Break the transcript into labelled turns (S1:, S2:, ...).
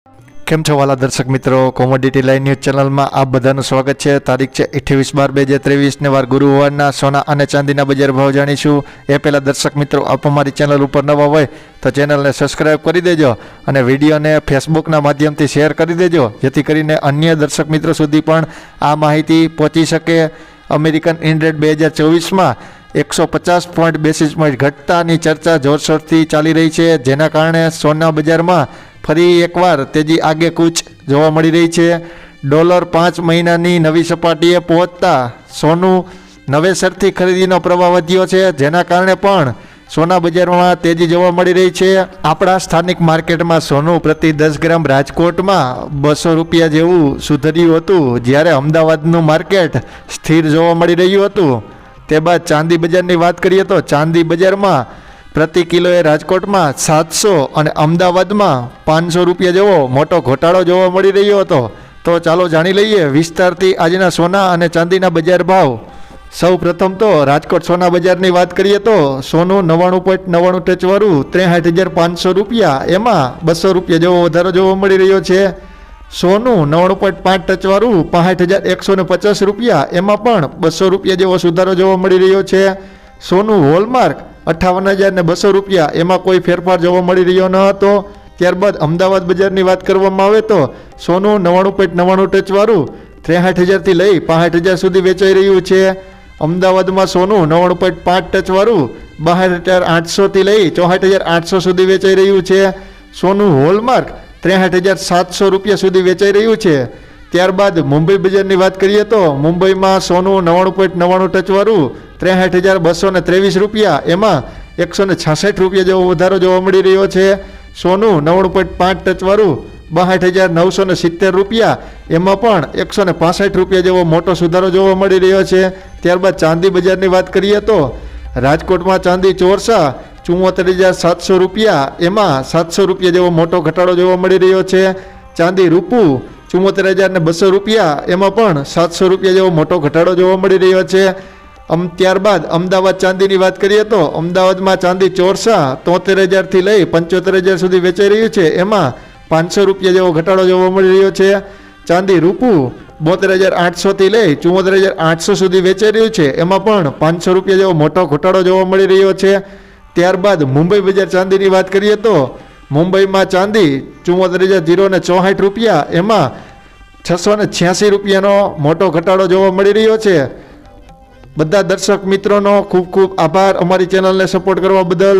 S1: કેમ છો વાલા દર્શક મિત્રો, કોમોડિટી લાઈવ ન્યૂઝ ચેનલમાં આપ બધાનું સ્વાગત છે। તારીખ છે 28/12/2023 ને વાર ગુરુવારના સોના અને ચાંદીના બજાર ભાવ જાણીશું। એ પહેલાં દર્શક મિત્રો, આપ અમારી ચેનલ ઉપર નવા હોય તો ચેનલને સબસ્ક્રાઈબ કરી દેજો અને વિડીયોને ફેસબુકના માધ્યમથી શેર કરી દેજો, જેથી કરીને અન્ય દર્શક મિત્રો સુધી પણ આ માહિતી પહોંચી શકે। અમેરિકન ઇન્ડેક્સ 2024માં 150 પોઈન્ટ બેસિસ પોઈન્ટ ઘટતાની ચર્ચા જોરશોરથી ચાલી રહી છે, જેના કારણે સોના બજારમાં ફરી એકવાર તેજી આગે કૂચ જોવા મળી રહી છે। ડોલર 5 મહિનાની નવી સપાટીએ પહોંચતા સોનું નવેસરથી ખરીદીનો પ્રવાહ વધ્યો છે, જેના કારણે પણ સોના બજારમાં તેજી જોવા મળી રહી છે। આપણા સ્થાનિક માર્કેટમાં સોનું પ્રતિ 10 ગ્રામ રાજકોટમાં 200 રૂપિયા જેવું સુધર્યું હતું, જ્યારે અમદાવાદનું માર્કેટ સ્થિર જોવા મળી રહ્યું હતું। તે બાદ ચાંદી બજારની વાત કરીએ તો ચાંદી બજારમાં પ્રતિ કિલોએ રાજકોટમાં 700 અને અમદાવાદમાં 500 રૂપિયા જેવો મોટો ઘટાડો જોવા મળી રહ્યો હતો। તો ચાલો જાણી લઈએ વિસ્તારથી આજના સોના અને ચાંદીના બજાર ભાવ। સૌ પ્રથમ તો રાજકોટ સોના બજારની વાત કરીએ તો સોનું 99.99 ટચવાળું 63,500 રૂપિયા, એમાં 200 રૂપિયા જેવો વધારો જોવા મળી રહ્યો છે। સોનું 99.5 ટચવાળું 65,150 રૂપિયા, એમાં પણ 200 રૂપિયા જેવો સુધારો જોવા મળી રહ્યો છે। સોનું હોલમાર્ક 58,200 રૂપિયા, એમાં કોઈ ફેરફાર જોવા મળી રહ્યો ન હતો। ત્યારબાદ અમદાવાદ બજારની વાત કરવામાં આવે તો સોનું 99.99 ટચવાળું 63,000થી લઈ 65,000 સુધી વેચાઈ રહ્યું છે। અમદાવાદમાં સોનું 99.5 ટચવાળું 62,800થી લઈ 64,800 સુધી વેચાઈ રહ્યું છે। સોનું હોલમાર્ક 63,700 રૂપિયા સુધી વેચાઈ રહ્યું છે। ત્યારબાદ મુંબઈ બજારની વાત કરીએ તો મુંબઈમાં સોનું 99.99 ટચવાળું 63,223 રૂપિયા, એમાં 166 રૂપિયા જેવો વધારો જોવા મળી રહ્યો છે। સોનું 99.5 ટચવાળું 62,970 રૂપિયા, એમાં પણ 165 રૂપિયા જેવો મોટો સુધારો જોવા મળી રહ્યો છે। ત્યારબાદ ચાંદી બજારની વાત કરીએ તો રાજકોટમાં ચાંદી ચોરસા 74,700 રૂપિયા, એમાં 700 રૂપિયા જેવો મોટો ઘટાડો જોવા મળી રહ્યો છે। ચાંદી રૂપું 74,200 રૂપિયા, એમાં પણ 700 રૂપિયા જેવો મોટો ઘટાડો જોવા મળી રહ્યો છે। ત્યારબાદ અમદાવાદ ચાંદીની વાત કરીએ તો અમદાવાદમાં ચાંદી ચોરસા 73,000થી લઈ 75,000 સુધી વેચાઈ રહ્યું છે, એમાં 500 રૂપિયા જેવો ઘટાડો જોવા મળી રહ્યો છે। ચાંદી રૂપું 72,800થી લઈ 74,800 સુધી વેચાઈ રહ્યું છે, એમાં પણ 500 રૂપિયા જેવો મોટો ઘટાડો જોવા મળી રહ્યો છે। ત્યારબાદ મુંબઈ બજાર ચાંદીની વાત કરીએ તો મુંબઈમાં ચાંદી 74,064 રૂપિયા, એમાં 686 રૂપિયાનો મોટો ઘટાડો જોવા મળી રહ્યો છે। બધા દર્શક મિત્રોનો ખૂબ ખૂબ આભાર અમારી ચેનલને સપોર્ટ કરવા બદલ।